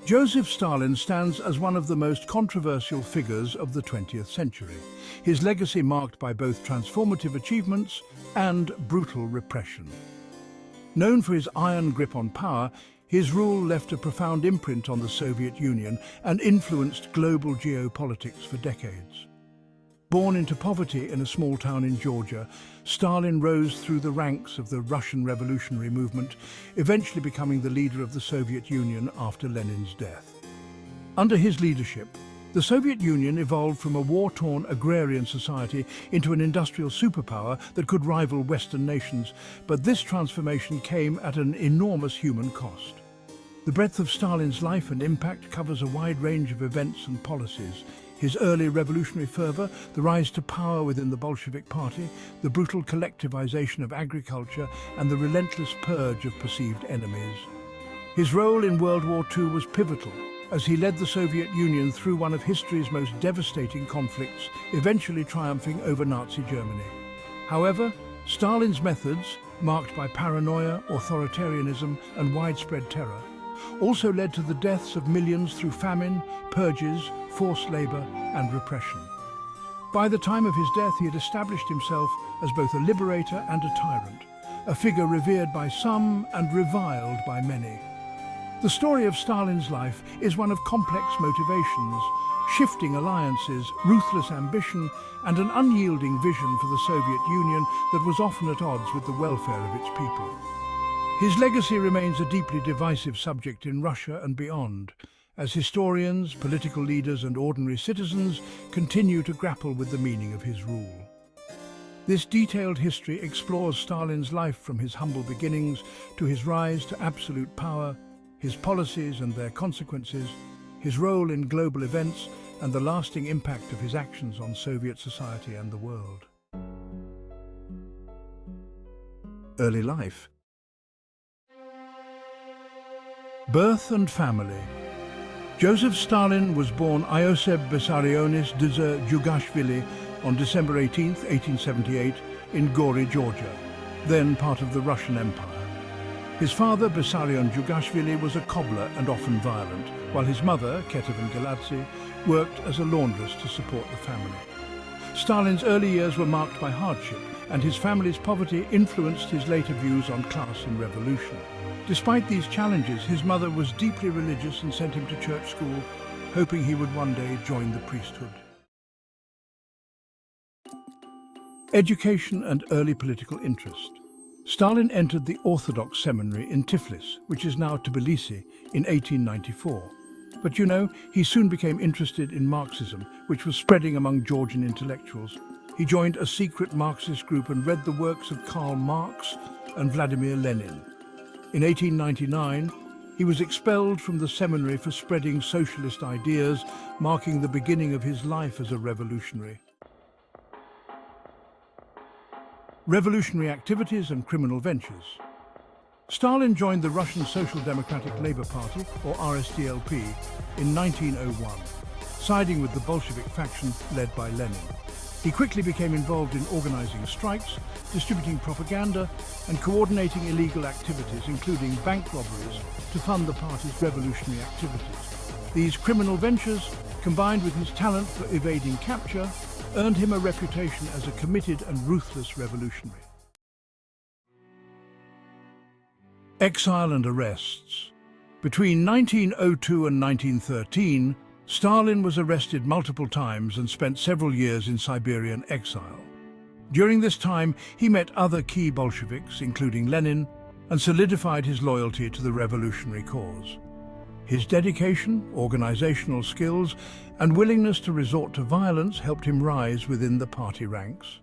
Joseph Stalin stands as one of the most controversial figures of the 20th century, his legacy marked by both transformative achievements and brutal repression. Known for his iron grip on power, his rule left a profound imprint on the Soviet Union and influenced global geopolitics for decades. Born into poverty in a small town in Georgia, Stalin rose through the ranks of the Russian revolutionary movement, eventually becoming the leader of the Soviet Union after Lenin's death. Under his leadership, the Soviet Union evolved from a war-torn agrarian society into an industrial superpower that could rival Western nations, but this transformation came at an enormous human cost. The breadth of Stalin's life and impact covers a wide range of events and policies. His early revolutionary fervour, the rise to power within the Bolshevik Party, the brutal collectivization of agriculture, and the relentless purge of perceived enemies. His role in World War II was pivotal, as he led the Soviet Union through one of history's most devastating conflicts, eventually triumphing over Nazi Germany. However, Stalin's methods, marked by paranoia, authoritarianism, and widespread terror, also led to the deaths of millions through famine, purges, forced labour and repression. By the time of his death, he had established himself as both a liberator and a tyrant, a figure revered by some and reviled by many. The story of Stalin's life is one of complex motivations, shifting alliances, ruthless ambition, and an unyielding vision for the Soviet Union that was often at odds with the welfare of its people. His legacy remains a deeply divisive subject in Russia and beyond, as historians, political leaders, and ordinary citizens continue to grapple with the meaning of his rule. This detailed history explores Stalin's life from his humble beginnings to his rise to absolute power, his policies and their consequences, his role in global events, and the lasting impact of his actions on Soviet society and the world. Early life. Birth and family. Joseph Stalin was born Ioseb Vissarionis Dzurgashvili on December 18, 1878, in Gori, Georgia, then part of the Russian Empire. His father, Bessarion Dzurgashvili, was a cobbler and often violent, while his mother, Ketavan Galadze, worked as a laundress to support the family. Stalin's early years were marked by hardship, and his family's poverty influenced his later views on class and revolution. Despite these challenges, his mother was deeply religious and sent him to church school, hoping he would one day join the priesthood. Education and early political interest. Stalin entered the Orthodox seminary in Tiflis, which is now Tbilisi, in 1894. But he soon became interested in Marxism, which was spreading among Georgian intellectuals. He joined a secret Marxist group and read the works of Karl Marx and Vladimir Lenin. In 1899, he was expelled from the seminary for spreading socialist ideas, marking the beginning of his life as a revolutionary. Revolutionary activities and criminal ventures. Stalin joined the Russian Social Democratic Labour Party, or RSDLP, in 1901, siding with the Bolshevik faction led by Lenin. He quickly became involved in organising strikes, distributing propaganda, and coordinating illegal activities, including bank robberies, to fund the party's revolutionary activities. These criminal ventures, combined with his talent for evading capture, earned him a reputation as a committed and ruthless revolutionary. Exile and arrests. Between 1902 and 1913, Stalin was arrested multiple times and spent several years in Siberian exile. During this time, he met other key Bolsheviks, including Lenin, and solidified his loyalty to the revolutionary cause. His dedication, organizational skills, and willingness to resort to violence helped him rise within the party ranks.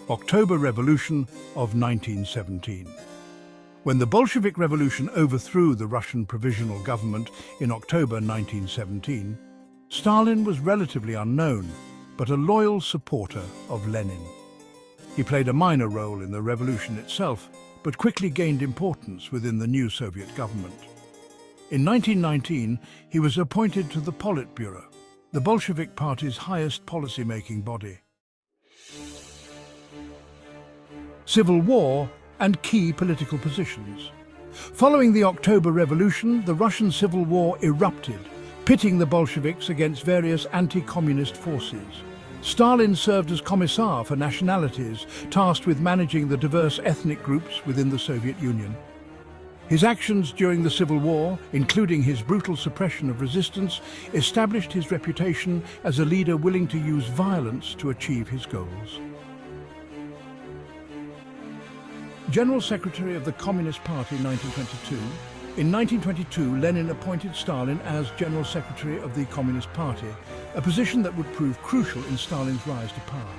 October Revolution of 1917. When the Bolshevik Revolution overthrew the Russian Provisional Government in October 1917, Stalin was relatively unknown, but a loyal supporter of Lenin. He played a minor role in the revolution itself, but quickly gained importance within the new Soviet government. In 1919, he was appointed to the Politburo, the Bolshevik Party's highest policy-making body. Civil war and key political positions. Following the October Revolution, the Russian Civil War erupted, pitting the Bolsheviks against various anti-communist forces. Stalin served as commissar for nationalities, tasked with managing the diverse ethnic groups within the Soviet Union. His actions during the Civil War, including his brutal suppression of resistance, established his reputation as a leader willing to use violence to achieve his goals. General Secretary of the Communist Party in 1922. In 1922, Lenin appointed Stalin as General Secretary of the Communist Party, a position that would prove crucial in Stalin's rise to power.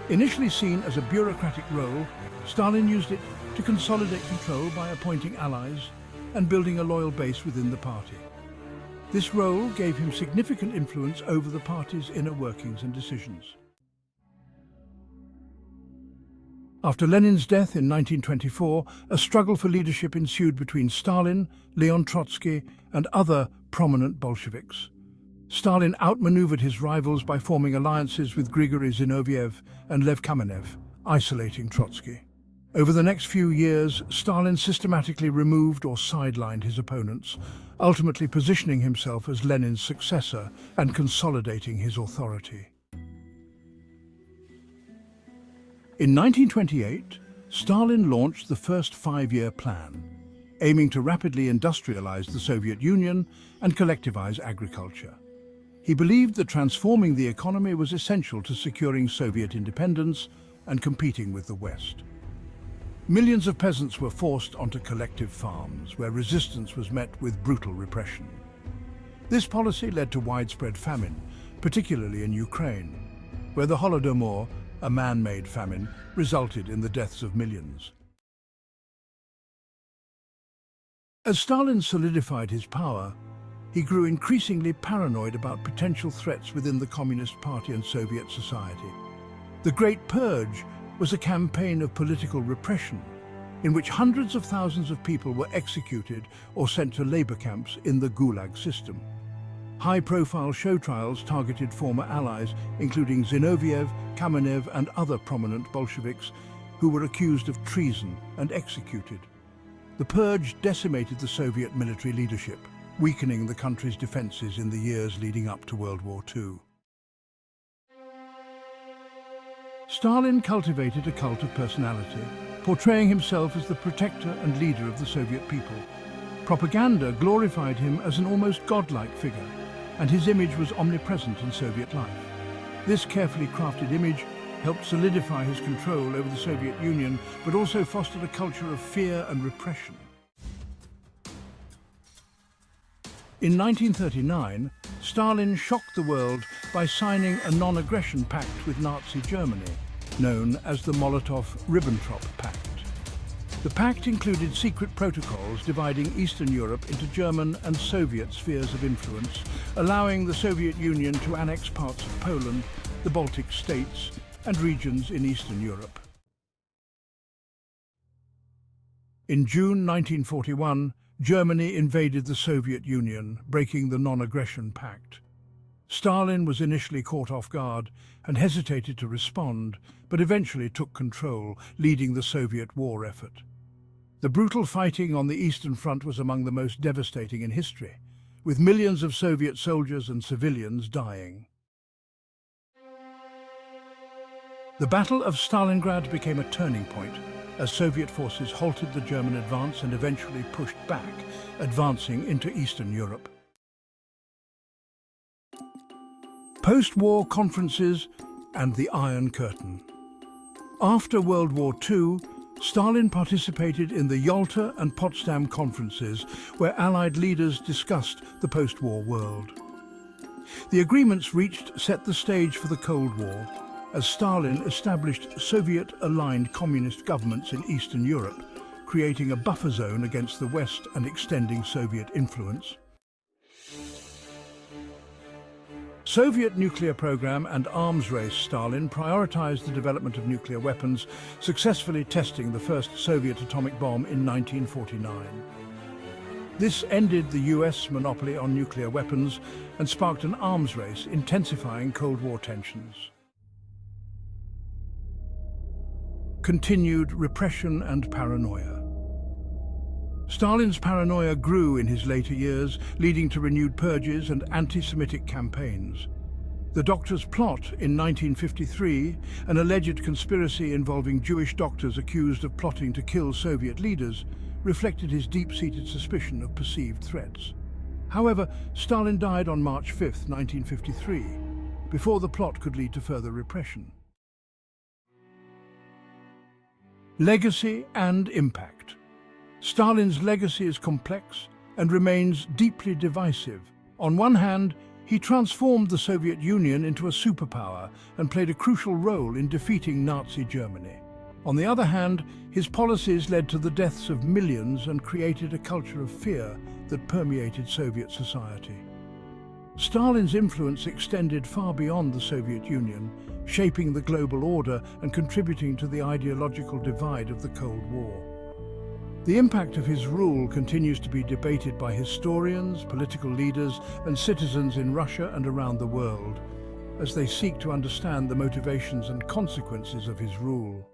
Initially seen as a bureaucratic role, Stalin used it to consolidate control by appointing allies and building a loyal base within the party. This role gave him significant influence over the party's inner workings and decisions. After Lenin's death in 1924, a struggle for leadership ensued between Stalin, Leon Trotsky, and other prominent Bolsheviks. Stalin outmaneuvered his rivals by forming alliances with Grigory Zinoviev and Lev Kamenev, isolating Trotsky. Over the next few years, Stalin systematically removed or sidelined his opponents, ultimately positioning himself as Lenin's successor and consolidating his authority. In 1928, Stalin launched the first five-year plan, aiming to rapidly industrialize the Soviet Union and collectivize agriculture. He believed that transforming the economy was essential to securing Soviet independence and competing with the West. Millions of peasants were forced onto collective farms, where resistance was met with brutal repression. This policy led to widespread famine, particularly in Ukraine, where the Holodomor, a man-made famine, resulted in the deaths of millions. As Stalin solidified his power, he grew increasingly paranoid about potential threats within the Communist Party and Soviet society. The Great Purge was a campaign of political repression in which hundreds of thousands of people were executed or sent to labor camps in the Gulag system. High-profile show trials targeted former allies, including Zinoviev, Kamenev, and other prominent Bolsheviks who were accused of treason and executed. The purge decimated the Soviet military leadership, weakening the country's defenses in the years leading up to World War II. Stalin cultivated a cult of personality, portraying himself as the protector and leader of the Soviet people. Propaganda glorified him as an almost godlike figure, and his image was omnipresent in Soviet life. This carefully crafted image helped solidify his control over the Soviet Union, but also fostered a culture of fear and repression. In 1939, Stalin shocked the world by signing a non-aggression pact with Nazi Germany, known as the Molotov-Ribbentrop Pact. The pact included secret protocols dividing Eastern Europe into German and Soviet spheres of influence, allowing the Soviet Union to annex parts of Poland, the Baltic states, and regions in Eastern Europe. In June 1941, Germany invaded the Soviet Union, breaking the non-aggression pact. Stalin was initially caught off guard and hesitated to respond, but eventually took control, leading the Soviet war effort. The brutal fighting on the Eastern Front was among the most devastating in history, with millions of Soviet soldiers and civilians dying. The Battle of Stalingrad became a turning point, as Soviet forces halted the German advance and eventually pushed back, advancing into Eastern Europe. Post-war conferences and the Iron Curtain. After World War II, Stalin participated in the Yalta and Potsdam conferences, where Allied leaders discussed the post-war world. The agreements reached set the stage for the Cold War, as Stalin established Soviet-aligned communist governments in Eastern Europe, creating a buffer zone against the West and extending Soviet influence. Soviet nuclear program and arms race. Stalin prioritized the development of nuclear weapons, successfully testing the first Soviet atomic bomb in 1949. This ended the US monopoly on nuclear weapons and sparked an arms race, intensifying Cold War tensions. Continued repression and paranoia. Stalin's paranoia grew in his later years, leading to renewed purges and anti-Semitic campaigns. The Doctors' Plot in 1953, an alleged conspiracy involving Jewish doctors accused of plotting to kill Soviet leaders, reflected his deep-seated suspicion of perceived threats. However, Stalin died on March 5, 1953, before the plot could lead to further repression. Legacy and impact. Stalin's legacy is complex and remains deeply divisive. On one hand, he transformed the Soviet Union into a superpower and played a crucial role in defeating Nazi Germany. On the other hand, his policies led to the deaths of millions and created a culture of fear that permeated Soviet society. Stalin's influence extended far beyond the Soviet Union, shaping the global order and contributing to the ideological divide of the Cold War. The impact of his rule continues to be debated by historians, political leaders, and citizens in Russia and around the world, as they seek to understand the motivations and consequences of his rule.